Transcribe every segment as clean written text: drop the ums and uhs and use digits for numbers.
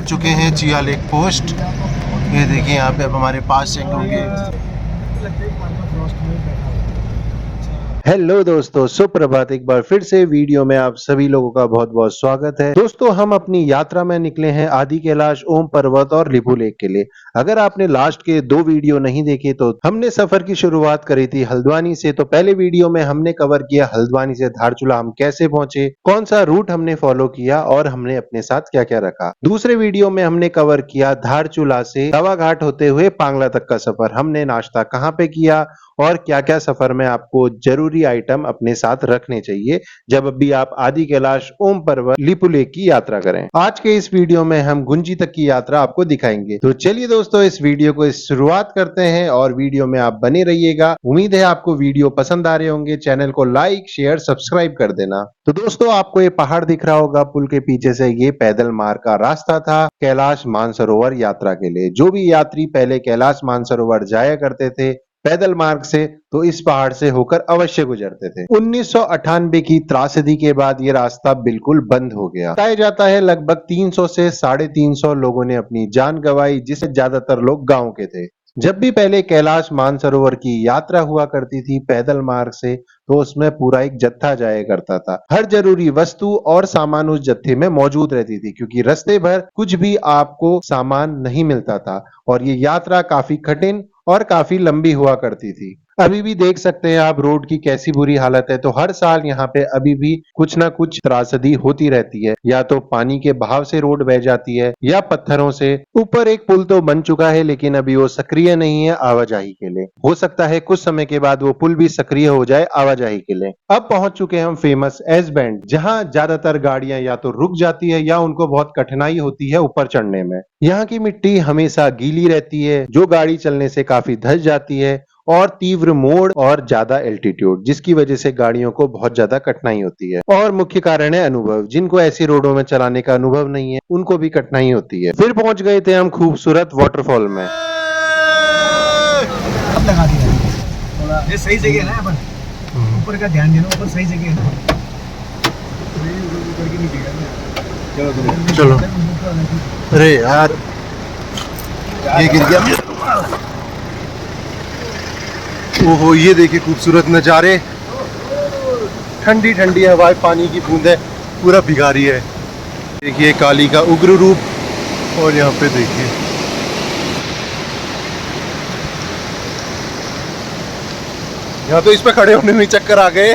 पहुंच चुके हैं चिया लेक पोस्ट। ये देखिए यहाँ पे अब हमारे पास चेक होंगे। हेलो दोस्तों, सुप्रभात। एक बार फिर से वीडियो में आप सभी लोगों का बहुत बहुत स्वागत है। दोस्तों, हम अपनी यात्रा में निकले हैं आदि कैलाश, ओम पर्वत और लिपू लेक के लिए। अगर आपने लास्ट के 2 वीडियो नहीं देखे तो हमने सफर की शुरुआत करी थी हल्द्वानी से। तो पहले वीडियो में हमने कवर किया हल्द्वानी से धारचूला हम कैसे पहुंचे, कौन सा रूट हमने फॉलो किया और हमने अपने साथ क्या क्या रखा। दूसरे वीडियो में हमने कवर किया धारचूला से तवा घाट होते हुए पांगला तक का सफर। हमने नाश्ता कहाँ पे किया और क्या क्या सफर में आपको जरूरी आइटम अपने साथ रखने चाहिए जब भी आप आदि कैलाश, ओम पर्वत, लिपू लेक की यात्रा करें। आज के इस वीडियो में हम गुंजी तक की यात्रा आपको दिखाएंगे। तो चलिए दोस्तों, इस वीडियो को शुरुआत करते हैं और वीडियो में आप बने रहिएगा। उम्मीद है आपको वीडियो पसंद आ रहे होंगे। चैनल को लाइक, शेयर, सब्सक्राइब कर देना। तो दोस्तों, आपको ये पहाड़ दिख रहा होगा पुल के पीछे से, ये पैदल मार्ग का रास्ता था कैलाश मानसरोवर यात्रा के लिए। जो भी यात्री पहले कैलाश मानसरोवर जाया करते थे पैदल मार्ग से, तो इस पहाड़ से होकर अवश्य गुजरते थे। 1998 की त्रासदी के बाद ये रास्ता बिल्कुल बंद हो गया। बताया जाता है लगभग 300 से 350 लोगों ने अपनी जान गंवाई, जिससे ज्यादातर लोग गांव के थे। जब भी पहले कैलाश मानसरोवर की यात्रा हुआ करती थी पैदल मार्ग से, तो उसमें पूरा एक जत्था जाया करता था। हर जरूरी वस्तु और सामान उस जत्थे में मौजूद रहती थी, क्योंकि रास्ते भर कुछ भी आपको सामान नहीं मिलता था और ये यात्रा काफी कठिन और काफी लंबी हुआ करती थी। अभी भी देख सकते हैं आप रोड की कैसी बुरी हालत है। तो हर साल यहाँ पे अभी भी कुछ ना कुछ त्रासदी होती रहती है। या तो पानी के बहाव से रोड बह जाती है या पत्थरों से। ऊपर एक पुल तो बन चुका है, लेकिन अभी वो सक्रिय नहीं है आवाजाही के लिए। हो सकता है कुछ समय के बाद वो पुल भी सक्रिय हो जाए आवाजाही के लिए। अब पहुंच चुके हैं हम फेमस एस बैंड, जहाँ ज्यादातर गाड़ियां या तो रुक जाती है या उनको बहुत कठिनाई होती है ऊपर चढ़ने में। यहाँ की मिट्टी हमेशा गीली रहती है, जो गाड़ी चलने से काफी धंस जाती है, और तीव्र मोड़ और ज्यादा एल्टीट्यूड, जिसकी वजह से गाड़ियों को बहुत ज्यादा कठिनाई होती है। और मुख्य कारण है अनुभव। जिनको ऐसी रोडों में चलाने का अनुभव नहीं है उनको भी कठिनाई होती है। फिर पहुंच गए थे हम खूबसूरत वाटरफॉल में। अब लगा दिया ये सही जगह है ना, अपन ऊपर का ध्यान देना, ऊपर सही जगह है ना। चलो। अरे यार, ये गिर गया। ओहो, ये देखिए खूबसूरत नज़ारे। ठंडी ठंडी हवाएं, पानी की बूंदें पूरा भिगा रही है। देखिए काली का उग्र रूप। और यहाँ पे देखिए यहाँ तो इस पे खड़े होने में चक्कर आ गए।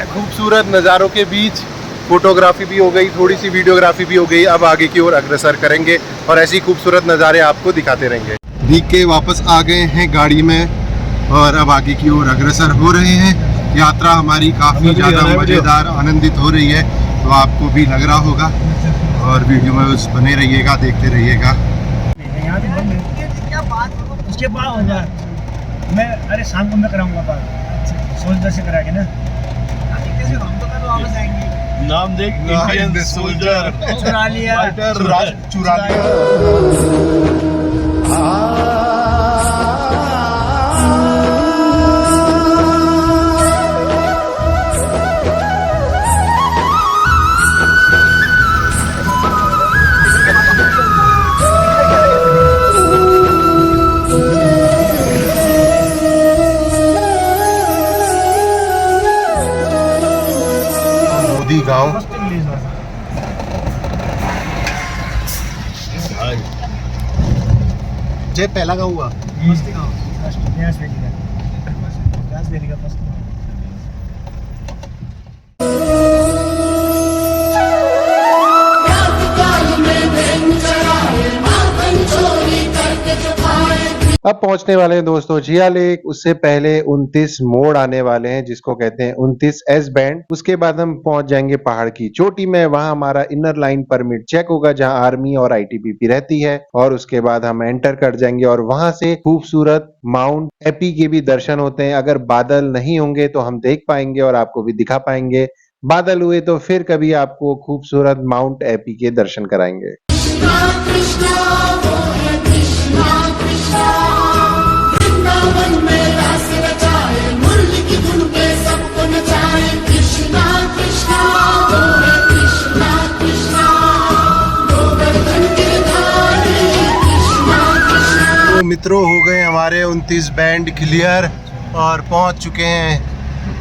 खूबसूरत नज़ारों के बीच फोटोग्राफी भी हो गई, थोड़ी सी वीडियोग्राफी भी हो गई। अब आगे की ओर अग्रसर करेंगे और ऐसी खूबसूरत नज़ारे आपको दिखाते रहेंगे। भीग के वापस आ गए हैं गाड़ी में और अब आगे की ओर अग्रसर हो रहे हैं। यात्रा हमारी काफ़ी ज़्यादा मज़ेदार, आनंदित हो रही है, तो आपको भी लग रहा होगा। और वीडियो में बस बने रहिएगा, देखते रहिएगा। उसके बाद हो जाए मैं, अरे शाम को मैं कराऊंगा बात, सोल्जर से करा के ना। हम तो कल वापस आएंगे। नाम देख, इंडियन सोल्जर चुरा लिया, चुरा लिया। गाँव जे पहला गाँव हुआ मस्ती गाँव, न्यास वैली का फर्स्ट। अब पहुंचने वाले हैं दोस्तों चिया लेक। उससे पहले 29 मोड़ आने वाले हैं, जिसको कहते हैं 29 एस बैंड। उसके बाद हम पहुंच जाएंगे पहाड़ की चोटी में। वहां हमारा इनर लाइन परमिट चेक होगा, जहां आर्मी और आईटीबीपी रहती है। और उसके बाद हम एंटर कर जाएंगे और वहां से खूबसूरत माउंट एपी के भी दर्शन होते हैं। अगर बादल नहीं होंगे तो हम देख पाएंगे और आपको भी दिखा पाएंगे। बादल हुए तो फिर कभी आपको खूबसूरत माउंट एपी के दर्शन कराएंगे। वृंदावन में रास रचाए मुरली मित्रों, हो गए हमारे 29 बैंड क्लियर और पहुंच चुके हैं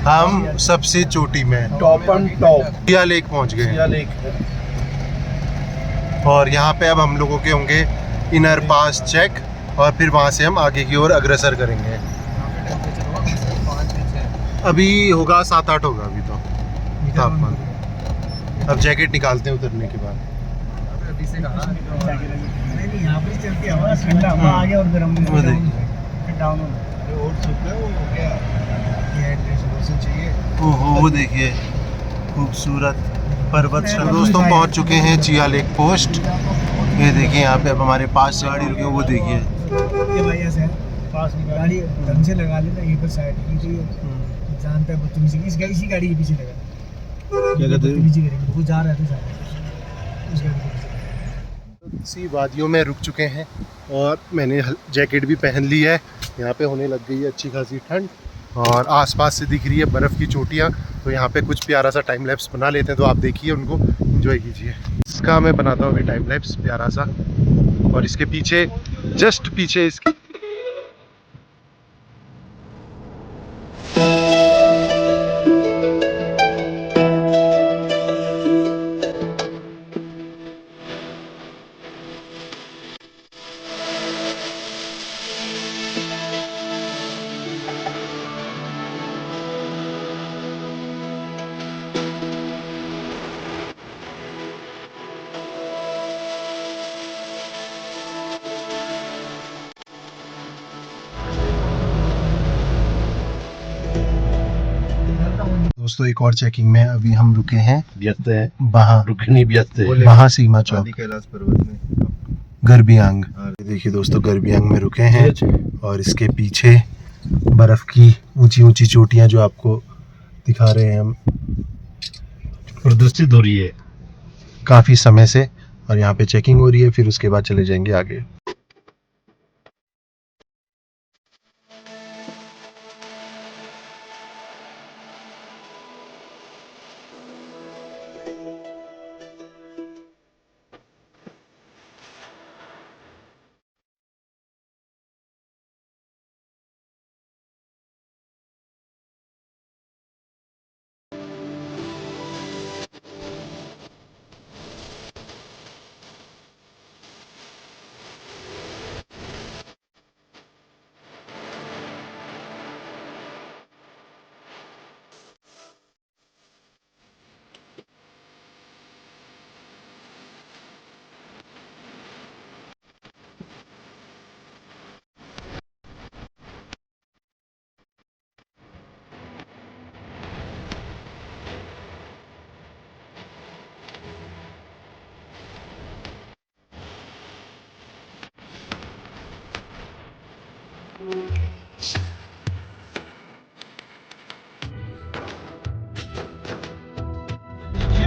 हम सबसे चोटी में, top and top chia lake पहुंच गए। Chia lake. और यहाँ पे अब हम लोगों के होंगे इनर पास चेक और फिर वहाँ से हम आगे की ओर अग्रसर करेंगे। अभी होगा 7-8 होगा अभी तो तापमान। अब जैकेट निकालते हैं उतरने के बाद। यहाँ पे चलती हवा ठंडा हवा आगे और गर्म वो देखिए। डाउन ओहो, वो देखिए खूबसूरत पर्वत श्रृंग। दोस्तों पहुंच चुके हैं चिया लेक पोस्ट। ये देखिए यहाँ पे अब हमारे पास से गाड़ी रुकी है, वो देखिए। ये भाई ऐसे पास में गाड़ी ढंग से लगा लेना, यहीं पर साइड की जानता है बदतमीजी इसी गाड़ी के पीछे लगा क्या कहते हैं? बदतमीजी करेंगे वो जा रहा था साइड उस गाड़ी के पीछे। सी वादियों में रुक चुके हैं और मैंने जैकेट भी पहन ली है। यहाँ पे होने लग गई है अच्छी खासी ठंड और आसपास से दिख रही है बर्फ़ की चोटियाँ। तो यहाँ पे कुछ प्यारा सा टाइम लैप्स बना लेते हैं, तो आप देखिए उनको एंजॉय कीजिए। इसका मैं बनाता हूँ अभी टाइम लैप्स प्यारा सा, और इसके पीछे जस्ट पीछे इसकी दोस्तों एक और चेकिंग में अभी हम रुके हैं व्यस्त है, वहाँ रुकनी व्यस्त है। वहाँ सीमा चौक आदि कैलाश पर्वत में गर्बियांग। देखिए दोस्तों गर्बियांग में रुके हैं और इसके पीछे बर्फ की ऊंची ऊंची चोटियां जो आपको दिखा रहे हैं हम प्रदर्शित हो रही है काफी समय से। और यहाँ पे चेकिंग हो रही है, फिर उसके बाद चले जाएंगे आगे।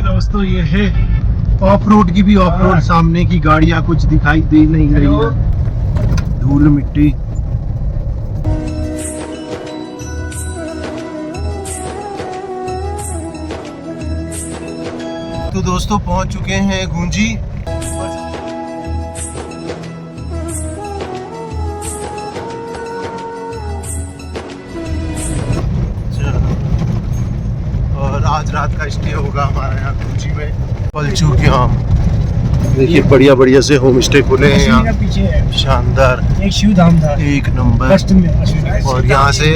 दोस्तों ये है ऑफ रोड की भी ऑफ रोड। सामने की गाड़ियां कुछ दिखाई दे नहीं रही है, धूल मिट्टी। तो दोस्तों पहुंच चुके हैं गूंजी। और आज रात का स्टे होगा हमारा यहाँ गूंजी में, पलचू के आम। देखिए बढ़िया बढ़िया से होम स्टे खुले हैं यहाँ, पीछे है शानदार, एक शिव धाम था एक नंबर। पश्चिम में। और यहाँ से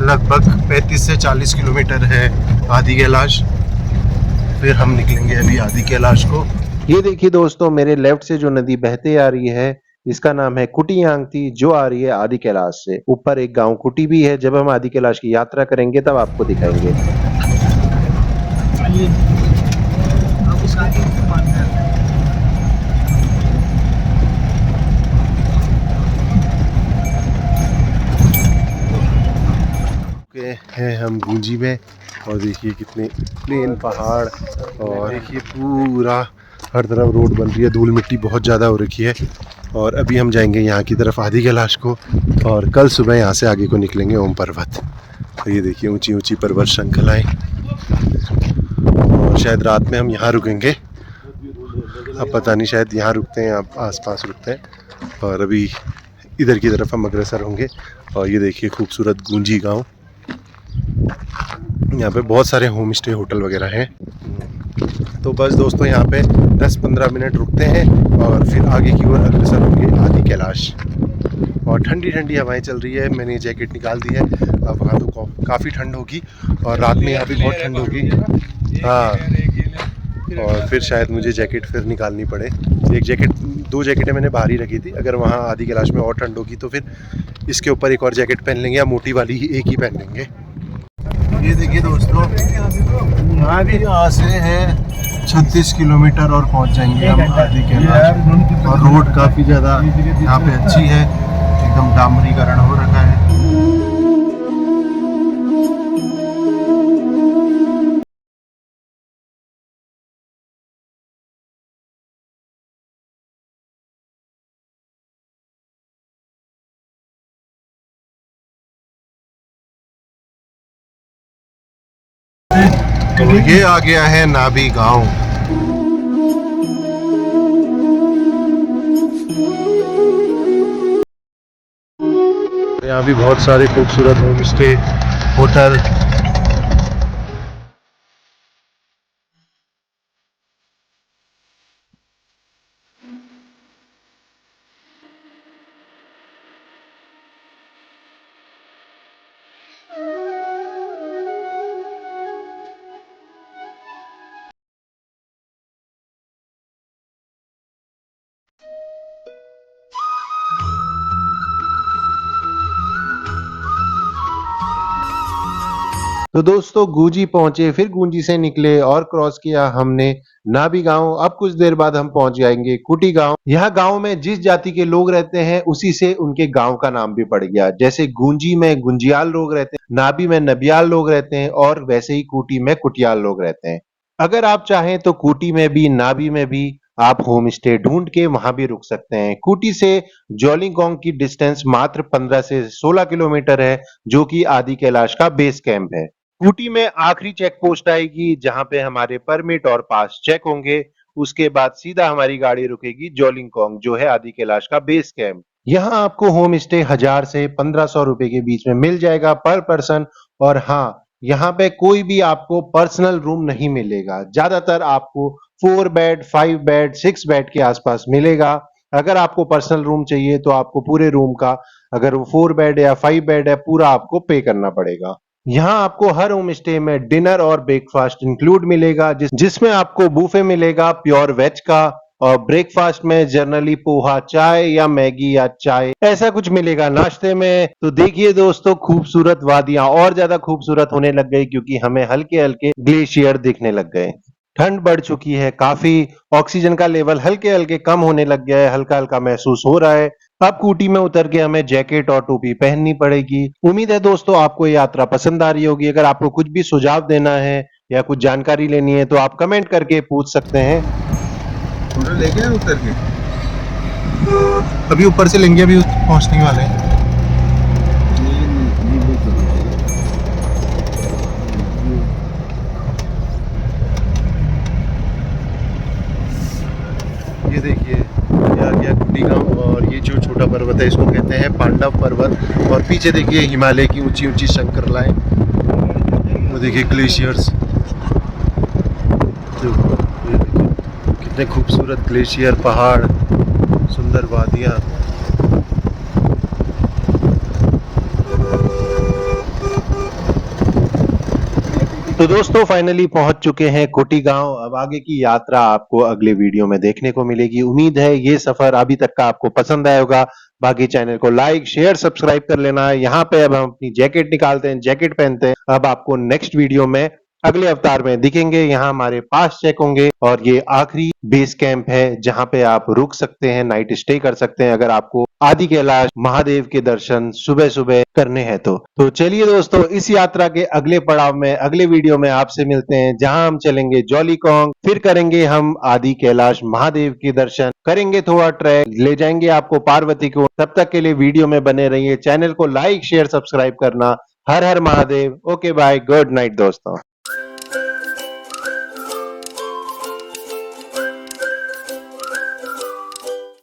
लगभग 35 से 40 किलोमीटर है आदि कैलाश। फिर हम निकलेंगे अभी आदि कैलाश को। ये देखिए दोस्तों मेरे लेफ्ट से जो नदी बहते आ रही है इसका नाम है कुटियांगती, जो आ रही है आदि कैलाश से। ऊपर एक गांव कुटी भी है। जब हम आदि कैलाश की यात्रा करेंगे तब आपको दिखाएंगे। हैं हम गूंजी में और देखिए कितने प्लेन पहाड़ और देखिए पूरा हर तरफ रोड बन रही है। धूल मिट्टी बहुत ज़्यादा हो रखी है। और अभी हम जाएंगे यहाँ की तरफ आदि कैलाश को और कल सुबह यहाँ से आगे को निकलेंगे ओम पर्वत। तो ये देखिए ऊंची ऊंची पर्वत श्रृंखलाएँ और शायद रात में हम यहाँ रुकेंगे। अब पता नहीं, शायद यहाँ रुकते हैं या आसपास रुकते हैं। और अभी इधर की तरफ हम अग्रसर होंगे। और ये देखिए खूबसूरत गूंजी गांव। यहाँ पे बहुत सारे होम स्टे होटल वगैरह हैं। तो बस दोस्तों यहाँ पे 10-15 मिनट रुकते हैं और फिर आगे की ओर अग्रसर होंगे आदि कैलाश। और ठंडी ठंडी हवाएं चल रही है। मैंने जैकेट निकाल दी है। अब वहाँ तो काफ़ी ठंड होगी और रात में यहाँ भी बहुत ठंड होगी। हाँ, और फिर शायद मुझे जैकेट फिर निकालनी पड़े। एक जैकेट, 2 जैकेटें मैंने बाहर ही रखी थी। अगर वहाँ आदि कैलाश में और ठंड होगी तो फिर इसके ऊपर एक और जैकेट पहन लेंगे या मोटी वाली ही एक ही पहन लेंगे। ये देखिए दोस्तों, यहाँ से है 36 किलोमीटर और पहुँच जाएंगे हम आदि कैलाश। और रोड काफ़ी ज़्यादा यहाँ पे अच्छी है, एकदम डामरीकरण हो रखा है। तो ये आ गया है नाभी गांव। यहाँ भी बहुत सारे खूबसूरत होम स्टे होटल। तो दोस्तों गूंजी पहुंचे, फिर गूंजी से निकले और क्रॉस किया हमने नाभी गांव। अब कुछ देर बाद हम पहुंच जाएंगे कुटी गांव। यह गांव में जिस जाति के लोग रहते हैं उसी से उनके गांव का नाम भी पड़ गया। जैसे गूंजी में गुंजियाल लोग रहते हैं, नाभी में नबियाल लोग रहते हैं और वैसे ही कुटी में कुटियाल लोग रहते हैं। अगर आप चाहें तो कुटी में भी नाभी में भी आप होम स्टे ढूंढ के वहां भी रुक सकते हैं। कुटी से जोलिंगोंग की डिस्टेंस मात्र 15 से 16 किलोमीटर है, जो कि आदि कैलाश का बेस कैंप है। ऊटी में आखिरी चेक पोस्ट आएगी जहां पे हमारे परमिट और पास चेक होंगे। उसके बाद सीधा हमारी गाड़ी रुकेगी जोलिंगकोंग, जो है आदि कैलाश का बेस कैंप। यहाँ आपको होम स्टे 1000 से 1500 रुपए के बीच में मिल जाएगा पर पर्सन। और हाँ, यहाँ पे कोई भी आपको पर्सनल रूम नहीं मिलेगा। ज्यादातर आपको 4 बेड, 5 बेड, 6 बेड के आसपास मिलेगा। अगर आपको पर्सनल रूम चाहिए तो आपको पूरे रूम का, अगर वो 4 बेड या 5 बेड है, पूरा आपको पे करना पड़ेगा। यहाँ आपको हर होम स्टे में डिनर और ब्रेकफास्ट इंक्लूड मिलेगा, जिसमें आपको बुफे मिलेगा प्योर वेज का। और ब्रेकफास्ट में जनरली पोहा, चाय या मैगी या चाय ऐसा कुछ मिलेगा नाश्ते में। तो देखिए दोस्तों, खूबसूरत वादियां और ज्यादा खूबसूरत होने लग गई क्योंकि हमें हल्के हल्के ग्लेशियर दिखने लग गए। ठंड बढ़ चुकी है काफी, ऑक्सीजन का लेवल हल्के हल्के कम होने लग गया है, हल्का हल्का महसूस हो रहा है। अब कूटी में उतर के हमें जैकेट और टोपी पहननी पड़ेगी। उम्मीद है दोस्तों आपको ये यात्रा पसंद आ रही होगी। अगर आपको कुछ भी सुझाव देना है या कुछ जानकारी लेनी है तो आप कमेंट करके पूछ सकते हैं। लेके उतर के अभी ऊपर से लेंगे, अभी पहुंचने वाले हैं। ये देखिए, ये आ गया कुटी गांव। और ये जो छोटा पर्वत है इसको कहते हैं पांडव पर्वत। और पीछे देखिए हिमालय की ऊंची ऊंची शंकरलाएं, वो देखिए ग्लेशियर्स, कितने खूबसूरत ग्लेशियर, पहाड़, सुंदर वादियां। तो दोस्तों फाइनली पहुंच चुके हैं कुटी गांव। अब आगे की यात्रा आपको अगले वीडियो में देखने को मिलेगी। उम्मीद है ये सफर अभी तक का आपको पसंद आया होगा। बाकी चैनल को लाइक, शेयर, सब्सक्राइब कर लेना है। यहाँ पे अब हम अपनी जैकेट निकालते हैं, जैकेट पहनते हैं। अब आपको नेक्स्ट वीडियो में अगले अवतार में दिखेंगे। यहाँ हमारे पास चेक होंगे और ये आखिरी बेस कैंप है जहाँ पे आप रुक सकते हैं, नाइट स्टे कर सकते हैं अगर आपको आदि कैलाश महादेव के दर्शन सुबह सुबह करने हैं तो चलिए दोस्तों, इस यात्रा के अगले पड़ाव में अगले वीडियो में आपसे मिलते हैं, जहां हम चलेंगे जोलीकोंग, फिर करेंगे हम आदि कैलाश महादेव के दर्शन, करेंगे थोड़ा ट्रैक, ले जाएंगे आपको पार्वती को। तब तक के लिए वीडियो में बने रहिए। चैनल को लाइक, शेयर, सब्सक्राइब करना। हर हर Mahadev. Okay bye, good night दोस्तों।